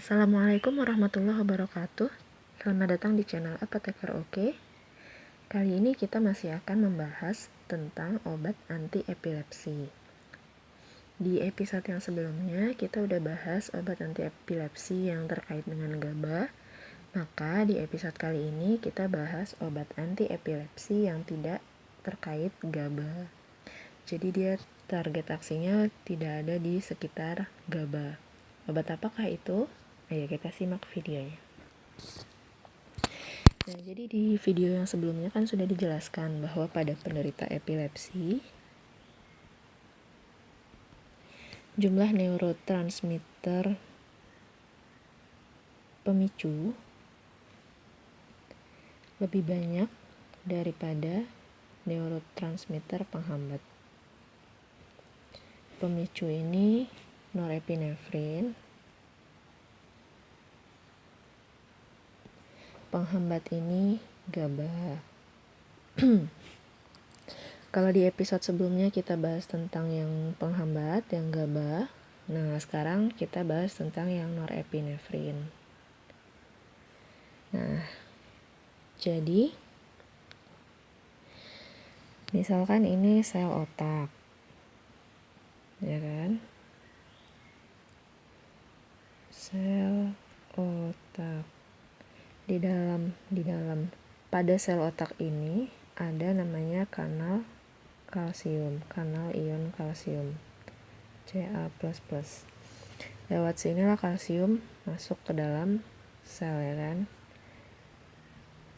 Assalamualaikum warahmatullahi wabarakatuh. Selamat datang di channel Apoteker Oke. Kali ini kita masih akan membahas tentang obat anti epilepsi. Di episode yang sebelumnya kita udah bahas obat anti epilepsi yang terkait dengan GABA. Maka di episode kali ini kita bahas obat anti epilepsi yang tidak terkait GABA. Jadi dia target aksinya tidak ada di sekitar GABA. Obat apakah itu? Ayo kita simak videonya. Nah, jadi di video yang sebelumnya kan sudah dijelaskan bahwa pada penderita epilepsi, jumlah neurotransmitter pemicu lebih banyak daripada neurotransmitter penghambat. Pemicu ini norepinefrin, penghambat ini GABA. Kalau di episode sebelumnya kita bahas tentang yang penghambat, yang GABA. Nah, sekarang kita bahas tentang yang norepinefrin. Nah, jadi misalkan ini sel otak, ya kan? Sel otak. Di dalam pada sel otak ini ada namanya kanal kalsium, kanal ion kalsium, Ca++. Lewat sinilah kalsium masuk ke dalam sel, ya kan?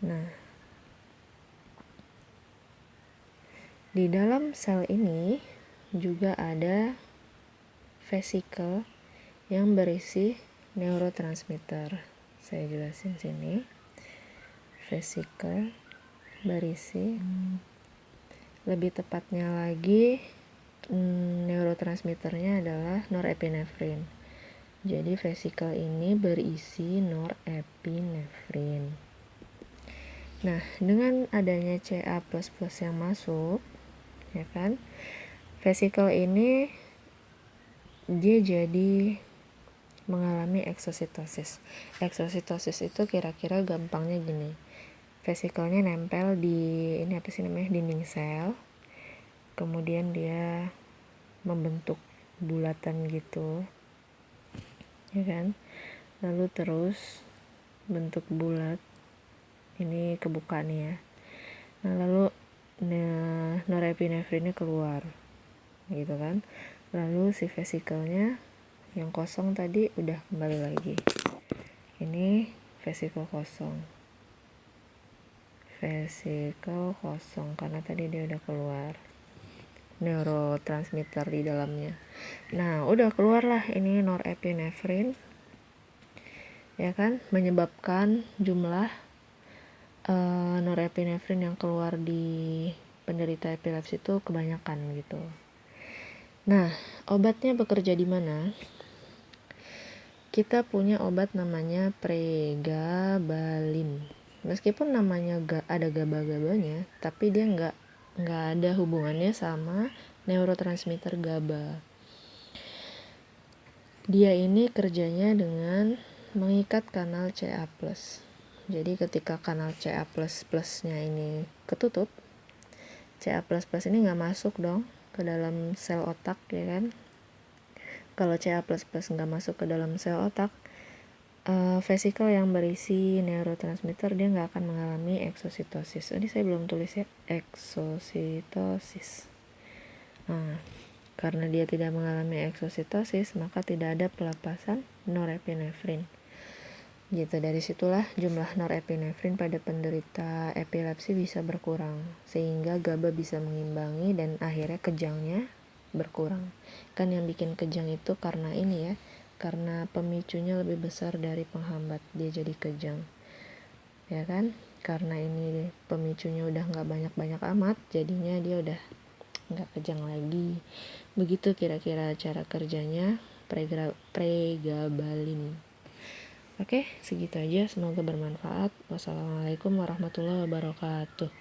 Nah, di dalam sel ini juga ada vesikel yang berisi neurotransmitter. Saya jelasin sini. Vesikel berisi, lebih tepatnya lagi neurotransmitternya adalah norepinefrin. Jadi vesikel ini berisi norepinefrin. Nah, dengan adanya Ca++ yang masuk, ya kan, vesikel ini dia jadi mengalami eksositosis. Eksositosis itu kira-kira gampangnya gini. Vesikelnya nempel di dinding sel. Kemudian dia membentuk bulatan gitu. Ya kan? Lalu terus bentuk bulat. Ini kebuka nih ya. Nah, lalu norepinefrinnya keluar. Gitu kan? Lalu si vesikelnya yang kosong tadi udah kembali lagi. Ini vesikel kosong. Vesikel kosong karena tadi dia udah keluar neurotransmitter di dalamnya. Nah, udah keluar lah ini norepinefrin. Ya kan? Menyebabkan jumlah norepinefrin yang keluar di penderita epilepsi itu kebanyakan gitu. Nah, obatnya bekerja di mana? Kita punya obat namanya pregabalin. Meskipun namanya ada GABA-GABAnya, tapi dia nggak ada hubungannya sama neurotransmitter GABA. Dia ini kerjanya dengan mengikat kanal Ca+. Jadi ketika kanal Ca++-nya ini ketutup, Ca++ ini nggak masuk dong ke dalam sel otak, ya kan? Kalau Ca++ nggak masuk ke dalam sel otak, vesikel yang berisi neurotransmitter dia nggak akan mengalami eksositosis. Ini saya belum tulis ya, eksositosis. Nah, karena dia tidak mengalami eksositosis, maka tidak ada pelepasan norepinefrin. Gitu, dari situlah jumlah norepinefrin pada penderita epilepsi bisa berkurang, sehingga GABA bisa mengimbangi dan akhirnya kejangnya berkurang. Kan yang bikin kejang itu karena ini ya, karena pemicunya lebih besar dari penghambat, dia jadi kejang, ya kan? Karena ini pemicunya udah nggak banyak amat, jadinya dia udah nggak kejang lagi. Begitu kira-kira cara kerjanya pregabalin. Oke, segitu aja, semoga bermanfaat. Wassalamualaikum warahmatullahi wabarakatuh.